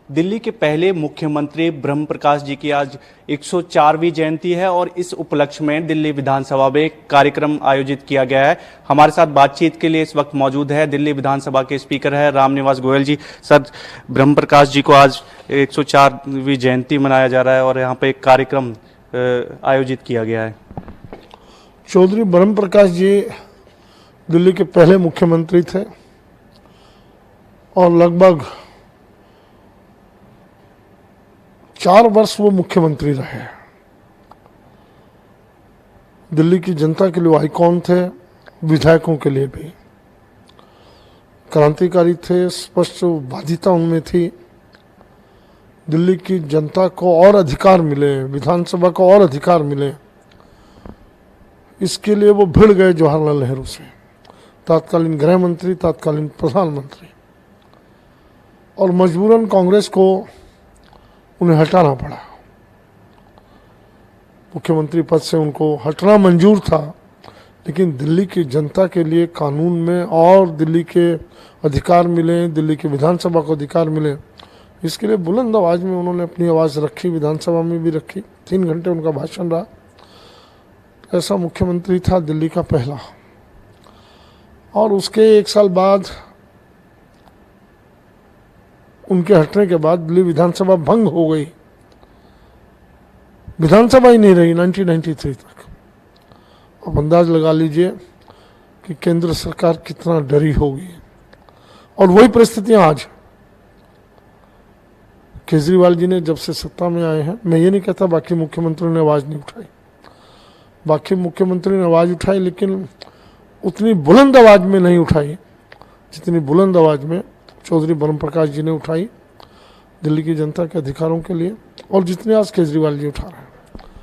दिल्ली के पहले मुख्यमंत्री ब्रह्म प्रकाश जी की आज 104वीं जयंती है और इस उपलक्ष्य में दिल्ली विधानसभा में एक कार्यक्रम आयोजित किया गया है। हमारे साथ बातचीत के लिए इस वक्त मौजूद है दिल्ली विधानसभा के स्पीकर है रामनिवास गोयल जी। सर, ब्रह्म प्रकाश जी को आज 104वीं जयंती मनाया जा रहा है और यहाँ पे एक कार्यक्रम आयोजित किया गया है। चौधरी ब्रह्म प्रकाश जी दिल्ली के पहले मुख्यमंत्री थे और लगभग 4 वर्ष वो मुख्यमंत्री रहे। दिल्ली की जनता के लिए आइकॉन थे, विधायकों के लिए भी क्रांतिकारी थे, स्पष्ट बाध्यता उनमें थी। दिल्ली की जनता को और अधिकार मिले, विधानसभा को और अधिकार मिले, इसके लिए वो भिड़ गए जवाहरलाल नेहरू से, तत्कालीन गृह मंत्री, तत्कालीन प्रधानमंत्री, और मजबूरन कांग्रेस को उन्हें हटाना पड़ा। मुख्यमंत्री पद से उनको हटना मंजूर था, लेकिन दिल्ली की जनता के लिए कानून में और दिल्ली के अधिकार मिले, दिल्ली की विधानसभा को अधिकार मिले, इसके लिए बुलंद आवाज में उन्होंने अपनी आवाज़ रखी, विधानसभा में भी रखी। 3 घंटे उनका भाषण रहा। ऐसा मुख्यमंत्री था दिल्ली का पहला। और उसके 1 साल बाद, उनके हटने के बाद दिल्ली विधानसभा भंग हो गई। विधानसभा ही नहीं रही 1993 तक। अब अंदाज लगा लीजिए कि केंद्र सरकार कितना डरी होगी। और वही परिस्थितियां आज केजरीवाल जी ने जब से सत्ता में आए हैं, मैं ये नहीं कहता बाकी मुख्यमंत्रियों ने आवाज़ नहीं उठाई, बाकी मुख्यमंत्री ने आवाज़ उठाई, लेकिन उतनी बुलंद आवाज़ में नहीं उठाई जितनी बुलंद आवाज़ में चौधरी ब्रह्म प्रकाश जी ने उठाई दिल्ली की जनता के अधिकारों के लिए, और जितने आज केजरीवाल जी उठा रहे हैं।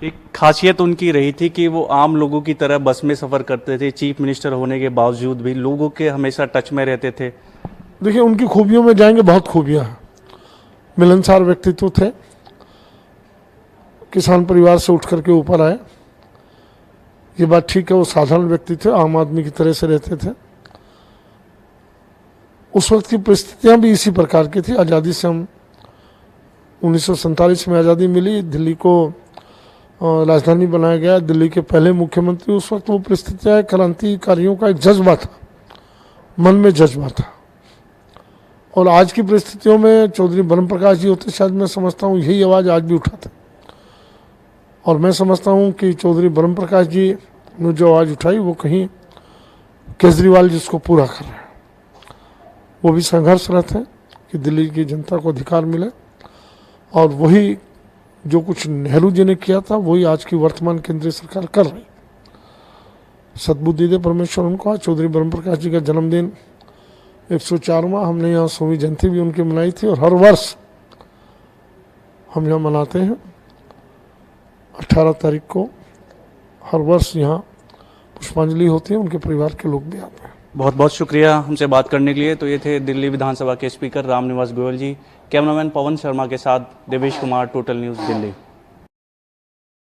एक खासियत उनकी रही थी कि वो आम लोगों की तरह बस में सफ़र करते थे, चीफ मिनिस्टर होने के बावजूद भी लोगों के हमेशा टच में रहते थे। देखिए, उनकी खूबियों में जाएंगे, बहुत खूबियाँ हैं। मिलनसार व्यक्तित्व थे, किसान परिवार से उठ करके ऊपर आए, ये बात ठीक है। वो साधारण व्यक्ति थे, आम आदमी की तरह से रहते थे। उस वक्त की परिस्थितियां भी इसी प्रकार की थी। आज़ादी से हम 1947 में आज़ादी मिली, दिल्ली को राजधानी बनाया गया, दिल्ली के पहले मुख्यमंत्री। उस वक्त वो परिस्थितियां, क्रांतिकारियों का एक जज्बा था, मन में जज्बा था। और आज की परिस्थितियों में चौधरी ब्रह्म प्रकाश जी होते, शायद मैं समझता हूँ यही आवाज़ आज भी उठाते। और मैं समझता हूँ कि चौधरी ब्रह्म प्रकाश जी ने जो आवाज़ उठाई वो कहीं केजरीवाल जी उसको पूरा कर रहे हैं। वो भी संघर्षरत हैं कि दिल्ली की जनता को अधिकार मिले, और वही जो कुछ नेहरू जी ने किया था वही आज की वर्तमान केंद्रीय सरकार कर रही। सद्बुद्धि दे परमेश्वर उनको। आज चौधरी ब्रह्म प्रकाश जी का जन्मदिन 104वां, हमने यहाँ 100वीं जयंती भी उनकी मनाई थी, और हर वर्ष हम यहाँ मनाते हैं 18 तारीख को। हर वर्ष यहाँ पुष्पांजलि होती है, उनके परिवार के लोग भी आते हैं। बहुत बहुत शुक्रिया हमसे बात करने के लिए। तो ये थे दिल्ली विधानसभा के स्पीकर रामनिवास गोयल जी। कैमरामैन पवन शर्मा के साथ देवेश कुमार, टोटल न्यूज़ दिल्ली।